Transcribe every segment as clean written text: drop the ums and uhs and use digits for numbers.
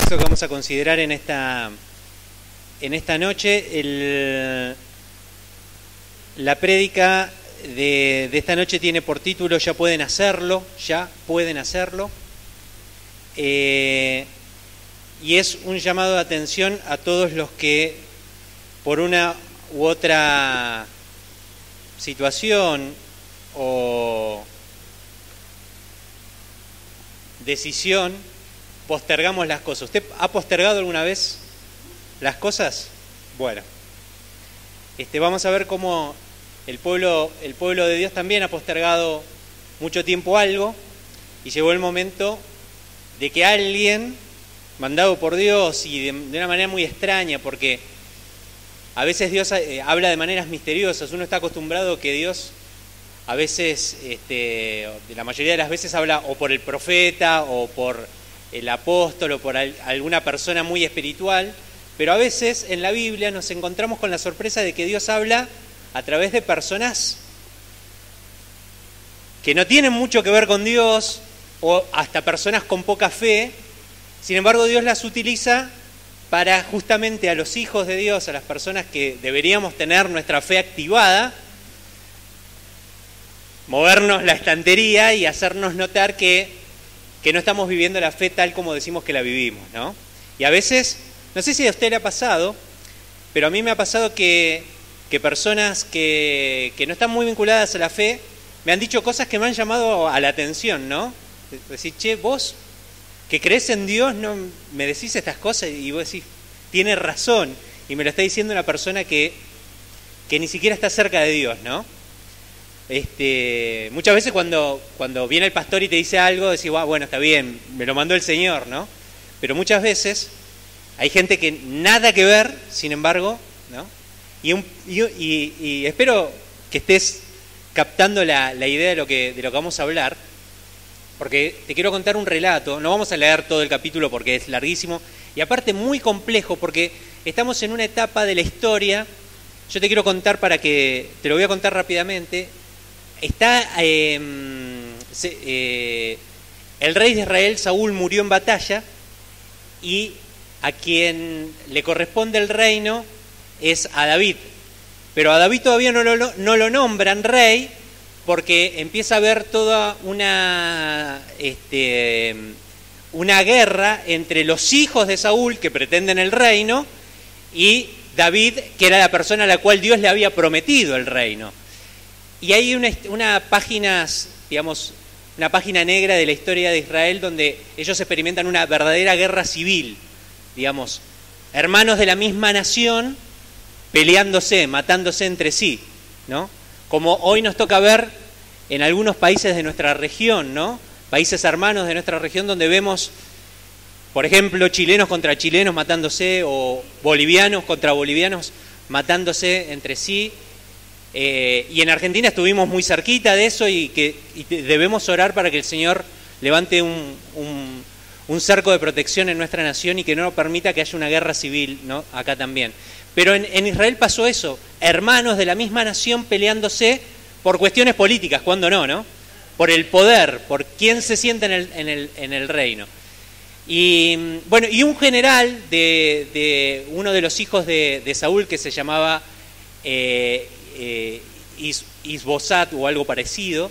texto que vamos a considerar en esta noche. La prédica de esta noche tiene por título Ya pueden hacerlo, y es un llamado de atención a todos los que por una u otra situación o decisión postergamos las cosas. ¿Usted ha postergado alguna vez las cosas? Bueno, vamos a ver cómo el pueblo de Dios también ha postergado mucho tiempo algo, y llegó el momento de que alguien, mandado por Dios y de una manera muy extraña, porque a veces Dios habla de maneras misteriosas. Uno está acostumbrado que Dios a veces, la mayoría de las veces habla o por el profeta o por el apóstol o por alguna persona muy espiritual, pero a veces en la Biblia nos encontramos con la sorpresa de que Dios habla a través de personas que no tienen mucho que ver con Dios, o hasta personas con poca fe. Sin embargo, Dios las utiliza para justamente a los hijos de Dios, a las personas que deberíamos tener nuestra fe activada, movernos la estantería y hacernos notar que no estamos viviendo la fe tal como decimos que la vivimos, ¿no? Y a veces, no sé si a usted le ha pasado, pero a mí me ha pasado que personas que no están muy vinculadas a la fe me han dicho cosas que me han llamado a la atención, ¿no? Decir, che, vos que crees en Dios, no me decís estas cosas, y vos decís, tiene razón, y me lo está diciendo una persona que ni siquiera está cerca de Dios, ¿no? Muchas veces cuando viene el pastor y te dice algo, decís, bueno, está bien, me lo mandó el Señor, ¿no? Pero muchas veces hay gente que nada que ver, sin embargo, ¿no? Y espero que estés captando la idea de lo que vamos a hablar, porque te quiero contar un relato. No vamos a leer todo el capítulo porque es larguísimo, y aparte muy complejo, porque estamos en una etapa de la historia. Yo te quiero contar te lo voy a contar rápidamente. El rey de Israel, Saúl, murió en batalla, y a quien le corresponde el reino es a David. Pero a David todavía no lo nombran rey, porque empieza a haber toda una guerra entre los hijos de Saúl, que pretenden el reino, y David, que era la persona a la cual Dios le había prometido el reino. Y hay una página negra de la historia de Israel donde ellos experimentan una verdadera guerra civil, digamos, hermanos de la misma nación peleándose, matándose entre sí, ¿no? Como hoy nos toca ver en algunos países de nuestra región, ¿no? Países hermanos de nuestra región, donde vemos, por ejemplo, chilenos contra chilenos matándose, o bolivianos contra bolivianos matándose entre sí. Y en Argentina estuvimos muy cerquita de eso, y debemos orar para que el Señor levante un cerco de protección en nuestra nación y que no permita que haya una guerra civil, ¿no? Acá también. Pero en Israel pasó eso, hermanos de la misma nación peleándose por cuestiones políticas, cuando no, por el poder, por quién se sienta en el reino. Y bueno, y un general de uno de los hijos de Saúl, que se llamaba Isbosat o algo parecido,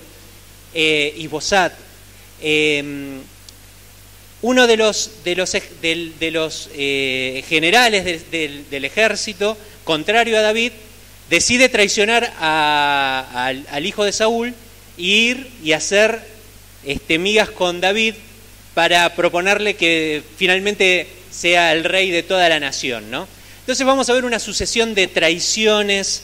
Isbosat, uno de los generales del ejército, contrario a David, decide traicionar al hijo de Saúl, e ir y hacer migas con David para proponerle que finalmente sea el rey de toda la nación, ¿no? Entonces vamos a ver una sucesión de traiciones,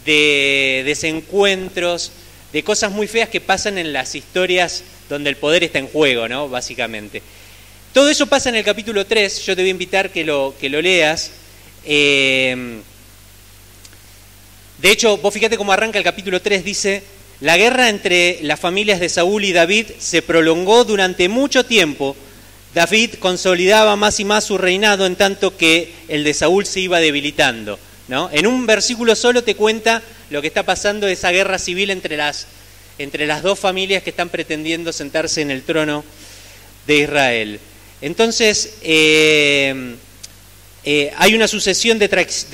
de desencuentros, de cosas muy feas que pasan en las historias donde el poder está en juego, ¿no? Básicamente. Todo eso pasa en el capítulo 3, yo te voy a invitar que lo leas. De hecho, vos fíjate cómo arranca el capítulo 3, dice: la guerra entre las familias de Saúl y David se prolongó durante mucho tiempo. David consolidaba más y más su reinado, en tanto que el de Saúl se iba debilitando, ¿no? En un versículo solo te cuenta lo que está pasando, esa guerra civil entre las dos familias que están pretendiendo sentarse en el trono de Israel. Entonces, hay una sucesión de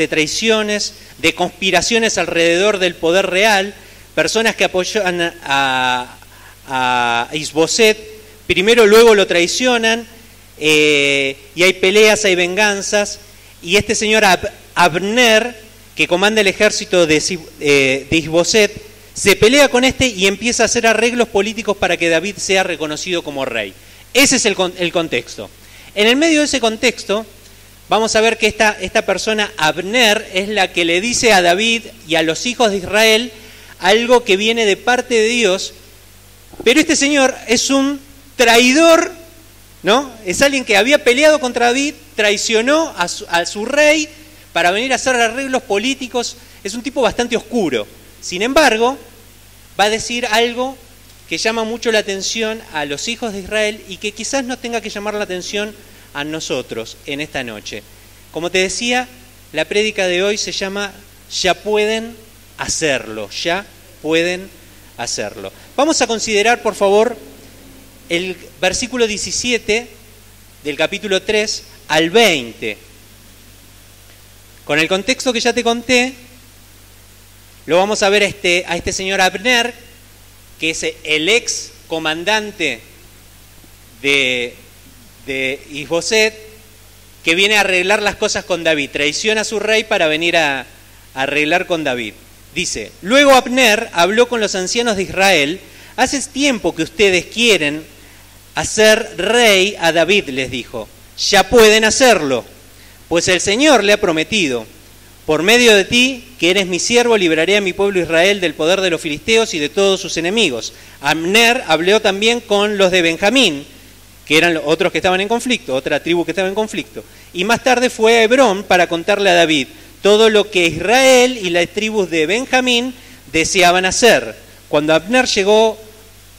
traiciones, de conspiraciones alrededor del poder real, personas que apoyan a Isboset, primero luego lo traicionan, y hay peleas, hay venganzas, y este señor Abner, que comanda el ejército de Isboset, se pelea con este y empieza a hacer arreglos políticos para que David sea reconocido como rey. Ese es el contexto. En el medio de ese contexto, vamos a ver que esta persona, Abner, es la que le dice a David y a los hijos de Israel algo que viene de parte de Dios, pero este señor es un traidor, ¿no? Es alguien que había peleado contra David, traicionó a su rey para venir a hacer arreglos políticos, es un tipo bastante oscuro. Sin embargo, va a decir algo que llama mucho la atención a los hijos de Israel y que quizás nos tenga que llamar la atención a nosotros en esta noche. Como te decía, la prédica de hoy se llama Ya pueden hacerlo, ya pueden hacerlo. Vamos a considerar, por favor, el versículo 17 del capítulo 3 al 20. Con el contexto que ya te conté, lo vamos a ver a este señor Abner, que es el ex comandante de Isboset, que viene a arreglar las cosas con David, traiciona a su rey para venir a arreglar con David. Dice, luego Abner habló con los ancianos de Israel, hace tiempo que ustedes quieren hacer rey a David, les dijo, ya pueden hacerlo, pues el Señor le ha prometido, por medio de ti, que eres mi siervo, libraré a mi pueblo Israel del poder de los filisteos y de todos sus enemigos. Abner habló también con los de Benjamín, que eran otros que estaban en conflicto, otra tribu que estaba en conflicto. Y más tarde fue a Hebrón para contarle a David todo lo que Israel y las tribus de Benjamín deseaban hacer. Cuando Abner llegó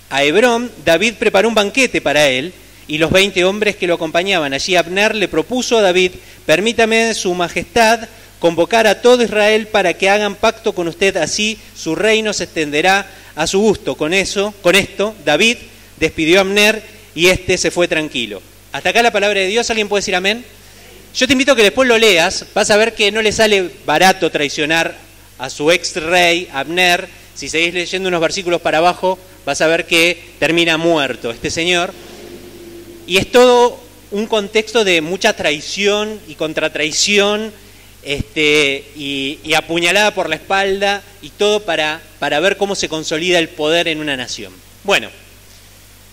a Hebrón, David preparó un banquete para él y los 20 hombres que lo acompañaban. Allí Abner le propuso a David, permítame su majestad convocar a todo Israel para que hagan pacto con usted, así su reino se extenderá a su gusto. Con esto, David despidió a Abner y este se fue tranquilo. Hasta acá la palabra de Dios. ¿Alguien puede decir amén? Yo te invito a que después lo leas, vas a ver que no le sale barato traicionar a su ex rey, Abner. Si seguís leyendo unos versículos para abajo, vas a ver que termina muerto este señor. Y es todo un contexto de mucha traición y contratraición, y apuñalada por la espalda, y todo para ver cómo se consolida el poder en una nación. Bueno,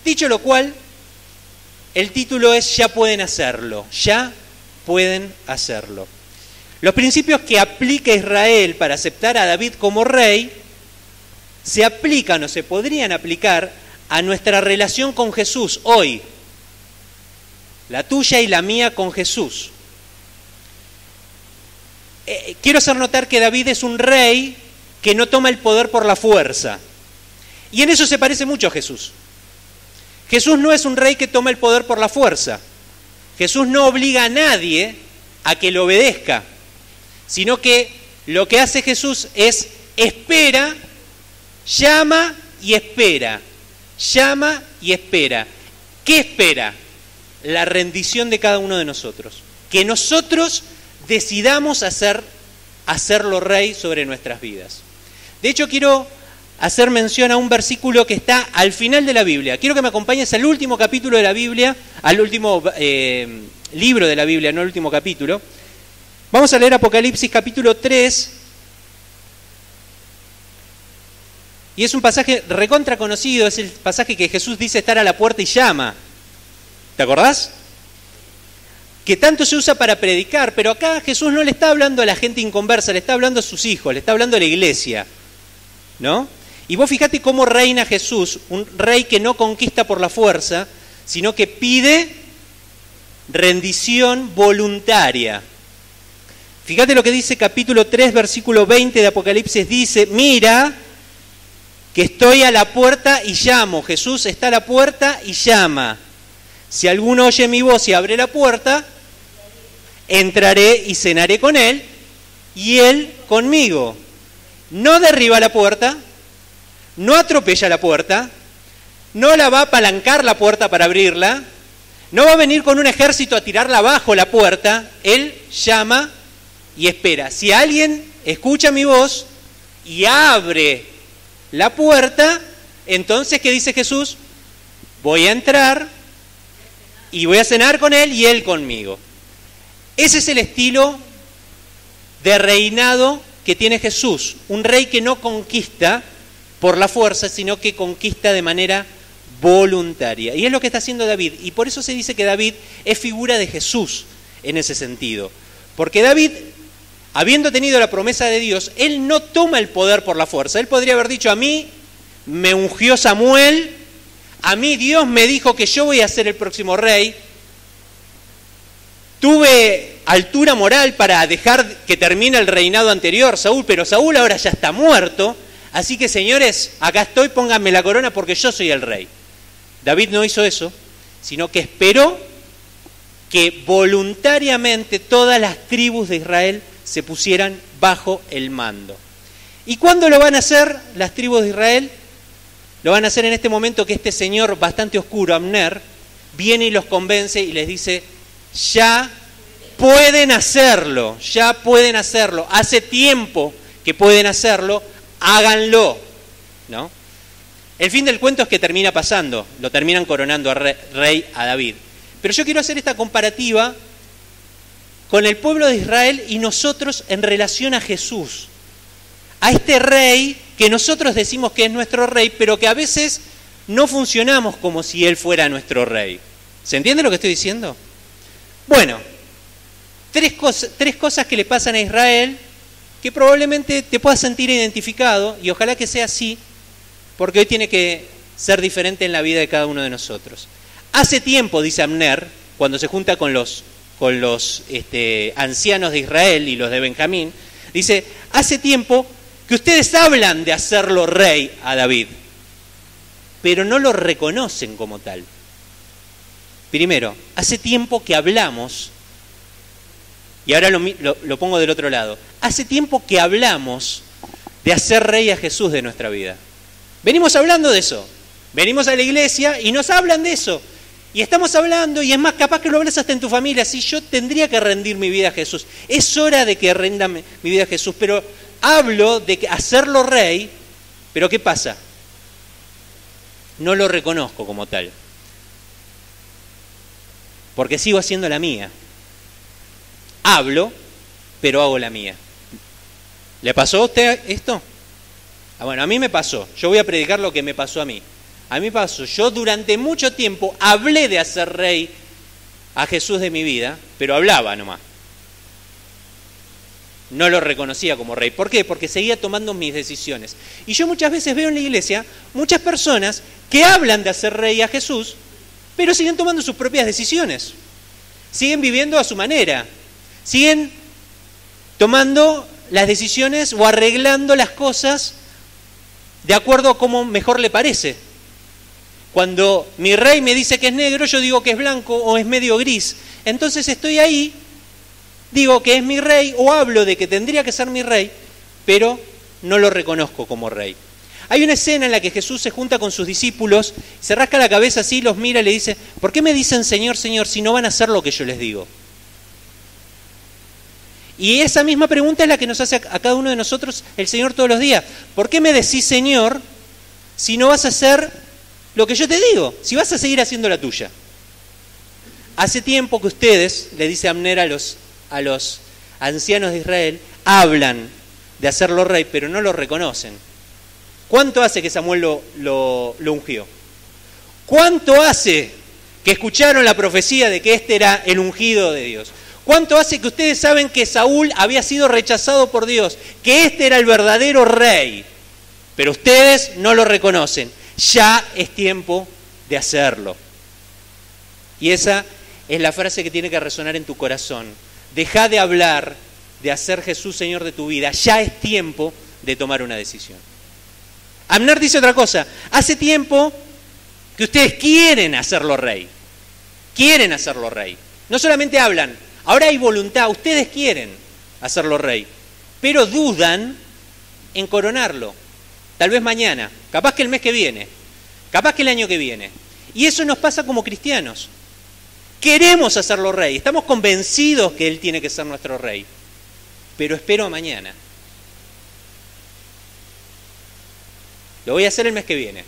dicho lo cual, el título es Ya pueden hacerlo, ya pueden hacerlo. Los principios que aplica Israel para aceptar a David como rey se aplican o se podrían aplicar a nuestra relación con Jesús hoy, la tuya y la mía con Jesús. Quiero hacer notar que David es un rey que no toma el poder por la fuerza. Y en eso se parece mucho a Jesús. Jesús no es un rey que toma el poder por la fuerza. Jesús no obliga a nadie a que le obedezca, sino que lo que hace Jesús es espera, llama y espera. Llama y espera. ¿Qué espera? La rendición de cada uno de nosotros. Que nosotros decidamos hacerlo rey sobre nuestras vidas. De hecho, quiero hacer mención a un versículo que está al final de la Biblia. Quiero que me acompañes al último capítulo de la Biblia, al último libro de la Biblia, no al último capítulo. Vamos a leer Apocalipsis capítulo 3. Y es un pasaje recontra conocido, es el pasaje que Jesús dice estar a la puerta y llama. ¿Te acordás? Que tanto se usa para predicar, pero acá Jesús no le está hablando a la gente inconversa, le está hablando a sus hijos, le está hablando a la iglesia, ¿no? Y vos fíjate cómo reina Jesús, un rey que no conquista por la fuerza, sino que pide rendición voluntaria. Fíjate lo que dice capítulo 3, versículo 20 de Apocalipsis, dice, mira que estoy a la puerta y llamo. Jesús está a la puerta y llama. Si alguno oye mi voz y abre la puerta, entraré y cenaré con él y él conmigo. No derriba la puerta, no atropella la puerta, no la va a apalancar la puerta para abrirla, No va a venir con un ejército a tirarla abajo la puerta, él llama y espera. Si alguien escucha mi voz y abre la puerta, entonces, ¿qué dice Jesús? Voy a entrar y voy a cenar con él y él conmigo. Ese es el estilo de reinado que tiene Jesús. Un rey que no conquista por la fuerza, sino que conquista de manera voluntaria. Y es lo que está haciendo David. Y por eso se dice que David es figura de Jesús en ese sentido. Porque David, habiendo tenido la promesa de Dios, él no toma el poder por la fuerza. Él podría haber dicho: a mí me ungió Samuel, a mí Dios me dijo que yo voy a ser el próximo rey, tuve altura moral para dejar que termine el reinado anterior, Saúl, pero Saúl ahora ya está muerto, así que señores, acá estoy, pónganme la corona porque yo soy el rey. David no hizo eso, sino que esperó que voluntariamente todas las tribus de Israel se pusieran bajo el mando. ¿Y cuándo lo van a hacer las tribus de Israel? Lo van a hacer en este momento que este señor bastante oscuro, Abner, viene y los convence y les dice: ya pueden hacerlo, hace tiempo que pueden hacerlo, háganlo, ¿no? El fin del cuento es que termina pasando, lo terminan coronando a rey a David. Pero yo quiero hacer esta comparativa con el pueblo de Israel y nosotros en relación a Jesús, a este rey que nosotros decimos que es nuestro rey, pero que a veces no funcionamos como si él fuera nuestro rey. ¿Se entiende lo que estoy diciendo? Bueno, tres cosas que le pasan a Israel que probablemente te puedas sentir identificado, y ojalá que sea así, porque hoy tiene que ser diferente en la vida de cada uno de nosotros. Hace tiempo, dice Abner, cuando se junta con los ancianos de Israel y los de Benjamín, dice: hace tiempo que ustedes hablan de hacerlo rey a David, pero no lo reconocen como tal. Primero, hace tiempo que hablamos, y ahora lo pongo del otro lado, hace tiempo que hablamos de hacer rey a Jesús de nuestra vida. Venimos hablando de eso, venimos a la iglesia y nos hablan de eso, y estamos hablando, y es más, capaz que lo hablas hasta en tu familia: si yo tendría que rendir mi vida a Jesús, es hora de que rinda mi vida a Jesús, pero hablo de hacerlo rey, pero ¿qué pasa? No lo reconozco como tal, porque sigo haciendo la mía. Hablo, pero hago la mía. ¿Le pasó a usted esto? Bueno, a mí me pasó. Yo voy a predicar lo que me pasó a mí. A mí pasó. Yo durante mucho tiempo hablé de hacer rey a Jesús de mi vida, pero hablaba nomás. No lo reconocía como rey. ¿Por qué? Porque seguía tomando mis decisiones. Y yo muchas veces veo en la iglesia muchas personas que hablan de hacer rey a Jesús, pero siguen tomando sus propias decisiones. Siguen viviendo a su manera. Siguen tomando las decisiones o arreglando las cosas de acuerdo a cómo mejor le parece. Cuando mi rey me dice que es negro, yo digo que es blanco o es medio gris. Entonces estoy ahí, digo que es mi rey o hablo de que tendría que ser mi rey, pero no lo reconozco como rey. Hay una escena en la que Jesús se junta con sus discípulos, se rasca la cabeza así, los mira y le dice: ¿por qué me dicen Señor, Señor, si no van a hacer lo que yo les digo? Y esa misma pregunta es la que nos hace a cada uno de nosotros el Señor todos los días. ¿Por qué me decís Señor si no vas a hacer lo que yo te digo? Si vas a seguir haciendo la tuya. Hace tiempo que ustedes, le dice Abner a los ancianos de Israel, hablan de hacerlo rey, pero no lo reconocen. ¿Cuánto hace que Samuel lo ungió? ¿Cuánto hace que escucharon la profecía de que este era el ungido de Dios? ¿Cuánto hace que ustedes saben que Saúl había sido rechazado por Dios, que este era el verdadero rey? Pero ustedes no lo reconocen. Ya es tiempo de hacerlo. Y esa es la frase que tiene que resonar en tu corazón. Deja de hablar de hacer Jesús Señor de tu vida. Ya es tiempo de tomar una decisión. Abner dice otra cosa. Hace tiempo que ustedes quieren hacerlo rey. Quieren hacerlo rey. No solamente hablan. Ahora hay voluntad, ustedes quieren hacerlo rey, pero dudan en coronarlo. Tal vez mañana, capaz que el mes que viene, capaz que el año que viene. Y eso nos pasa como cristianos. Queremos hacerlo rey, estamos convencidos que Él tiene que ser nuestro rey, pero espero a mañana. Lo voy a hacer el mes que viene.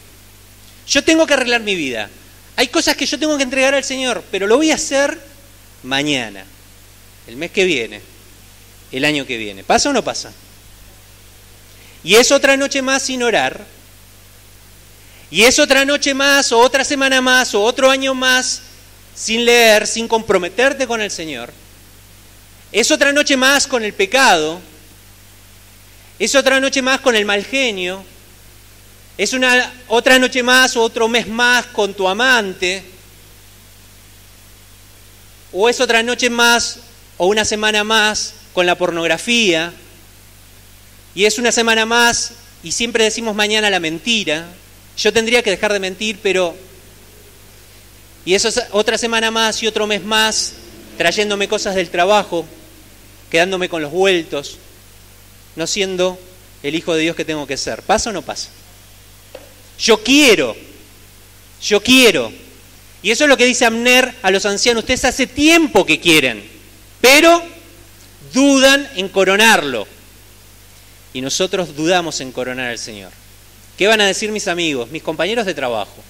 Yo tengo que arreglar mi vida. Hay cosas que yo tengo que entregar al Señor, pero lo voy a hacer mañana, el mes que viene, el año que viene. ¿Pasa o no pasa? Y es otra noche más sin orar. Y es otra noche más, o otra semana más, o otro año más sin leer, sin comprometerte con el Señor. Es otra noche más con el pecado. Es otra noche más con el mal genio. Es otra noche más o otro mes más con tu amante. O es otra noche más o una semana más con la pornografía. Y es una semana más y siempre decimos mañana la mentira. Yo tendría que dejar de mentir, pero... Y eso es otra semana más y otro mes más trayéndome cosas del trabajo, quedándome con los vueltos, no siendo el hijo de Dios que tengo que ser. ¿Pasa o no pasa? Yo quiero. Y eso es lo que dice Abner a los ancianos. Ustedes hace tiempo que quieren, pero dudan en coronarlo. Y nosotros dudamos en coronar al Señor. ¿Qué van a decir mis amigos, mis compañeros de trabajo?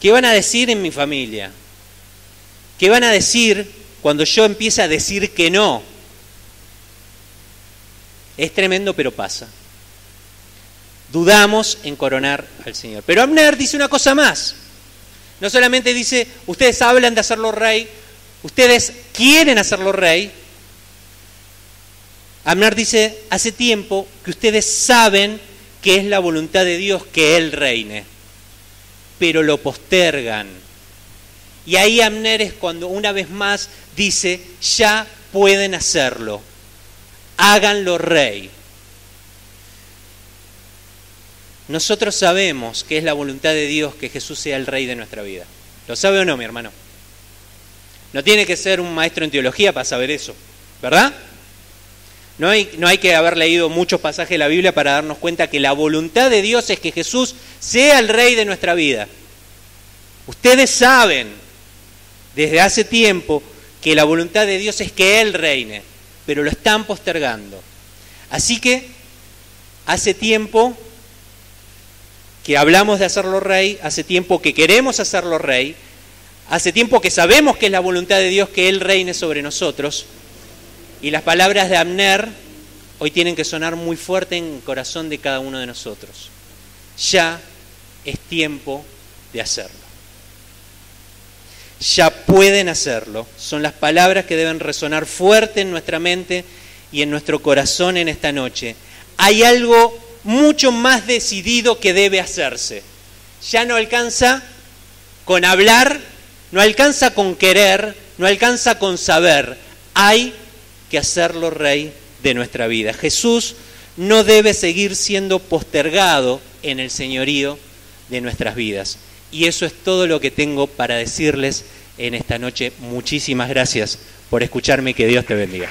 ¿Qué van a decir en mi familia? ¿Qué van a decir cuando yo empiece a decir que no? Es tremendo, pero pasa. Dudamos en coronar al Señor. Pero Abner dice una cosa más. No solamente dice, ustedes hablan de hacerlo rey, ustedes quieren hacerlo rey. Abner dice, hace tiempo que ustedes saben que es la voluntad de Dios que Él reine, pero lo postergan. Y ahí Abner es cuando una vez más dice, ya pueden hacerlo, háganlo rey. Nosotros sabemos que es la voluntad de Dios que Jesús sea el rey de nuestra vida. ¿Lo sabe o no, mi hermano? No tiene que ser un maestro en teología para saber eso, ¿verdad? No hay que haber leído muchos pasajes de la Biblia para darnos cuenta que la voluntad de Dios es que Jesús sea el rey de nuestra vida. Ustedes saben desde hace tiempo que la voluntad de Dios es que Él reine, pero lo están postergando. Así que hace tiempo que hablamos de hacerlo rey, hace tiempo que queremos hacerlo rey, hace tiempo que sabemos que es la voluntad de Dios que Él reine sobre nosotros, y las palabras de Abner hoy tienen que sonar muy fuerte en el corazón de cada uno de nosotros. Ya es tiempo de hacerlo. Ya pueden hacerlo. Son las palabras que deben resonar fuerte en nuestra mente y en nuestro corazón en esta noche. Hay algo mucho más decidido que debe hacerse. Ya no alcanza con hablar, no alcanza con querer, no alcanza con saber. Hay que hacerlo rey de nuestra vida. Jesús no debe seguir siendo postergado en el señorío de nuestras vidas. Y eso es todo lo que tengo para decirles en esta noche. Muchísimas gracias por escucharme y que Dios te bendiga.